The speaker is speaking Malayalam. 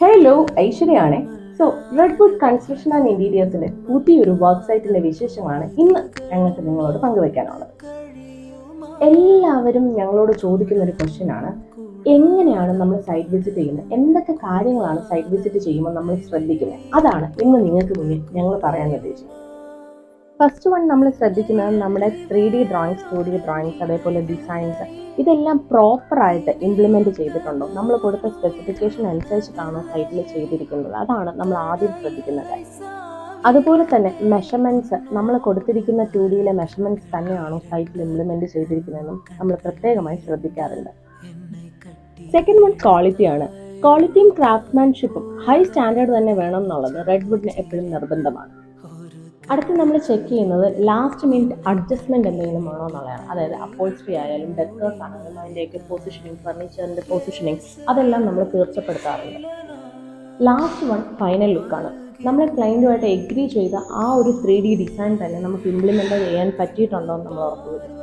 ഹലോ, ഐശ്വര്യയാണേ. സോ റെഡ്വുഡ് കൺസ്ട്രക്ഷൻ ആൻഡ് ഇന്റീരിയേഴ്സിന്റെ പുതിയൊരു വർക്ക് സൈറ്റിന്റെ വിശേഷമാണ് ഇന്ന് ഞങ്ങൾക്ക് നിങ്ങളോട് പങ്കുവെക്കാനുള്ളത്. എല്ലാവരും ഞങ്ങളോട് ചോദിക്കുന്ന ഒരു ക്വസ്റ്റ്യൻ ആണ്, എങ്ങനെയാണ് നമ്മൾ സൈറ്റ് വിസിറ്റ് ചെയ്യുന്നത്, എന്തൊക്കെ കാര്യങ്ങളാണ് സൈറ്റ് വിസിറ്റ് ചെയ്യുമ്പോൾ നമ്മൾ ശ്രദ്ധിക്കുന്നത്. അതാണ് ഇന്ന് നിങ്ങൾക്ക് മുന്നിൽ ഞങ്ങൾ പറയാൻ ഉദ്ദേശിച്ചത്. ഫസ്റ്റ് വൺ നമ്മൾ ശ്രദ്ധിക്കുന്നത് നമ്മുടെ 3D ഡ്രോയിങ്സ്, 2D ഡ്രോയിങ്സ്, അതേപോലെ ഡിസൈൻസ്, ഇതെല്ലാം പ്രോപ്പറായിട്ട് ഇംപ്ലിമെൻറ്റ് ചെയ്തിട്ടുണ്ടോ, നമ്മൾ കൊടുത്ത സ്പെസിഫിക്കേഷൻ അനുസരിച്ചിട്ടാണോ സൈറ്റിൽ ചെയ്തിരിക്കുന്നത്. അതാണ് നമ്മൾ ആദ്യം ശ്രദ്ധിക്കുന്ന കാര്യം. അതുപോലെ തന്നെ മെഷർമെൻറ്റ്സ്, നമ്മൾ കൊടുത്തിരിക്കുന്ന 2Dയിലെ മെഷർമെൻറ്റ്സ് തന്നെയാണോ സൈറ്റിൽ ഇംപ്ലിമെൻറ്റ് ചെയ്തിരിക്കുന്നതെന്നും നമ്മൾ പ്രത്യേകമായി ശ്രദ്ധിക്കാറുണ്ട്. സെക്കൻഡ് വൺ ക്വാളിറ്റിയാണ്. ക്വാളിറ്റിയും ക്രാഫ്റ്റ്മാൻഷിപ്പും ഹൈ സ്റ്റാൻഡേർഡ് തന്നെ വേണം എന്നുള്ളത് റെഡ്വുഡിന് എപ്പോഴും നിർബന്ധമാണ്. അടുത്ത് നമ്മൾ ചെക്ക് ചെയ്യുന്നത് ലാസ്റ്റ് മിനിറ്റ് അഡ്ജസ്റ്റ്മെൻറ്റ് എന്തെങ്കിലും ആണോ എന്നുള്ളതാണ്. അതായത് അപ്പോൾസ്ട്രി ആയാലും ഡെക്കേഴ്സ് ആണെങ്കിലും അതിൻ്റെയൊക്കെ പൊസിഷനിങ്, ഫർണിച്ചറിൻ്റെ പൊസിഷനിങ്, അതെല്ലാം നമ്മൾ തീർച്ചപ്പെടുത്താറുണ്ട്. ലാസ്റ്റ് വൺ ഫൈനൽ ലുക്കാണ്. നമ്മൾ ക്ലയൻറ്റുമായിട്ട് എഗ്രി ചെയ്ത ആ ഒരു 3D ഡിസൈൻ തന്നെ നമുക്ക് ഇംപ്ലിമെൻ്റ് ചെയ്യാൻ പറ്റിയിട്ടുണ്ടോ എന്ന് നമ്മൾ ഉറപ്പുവരുത്തും.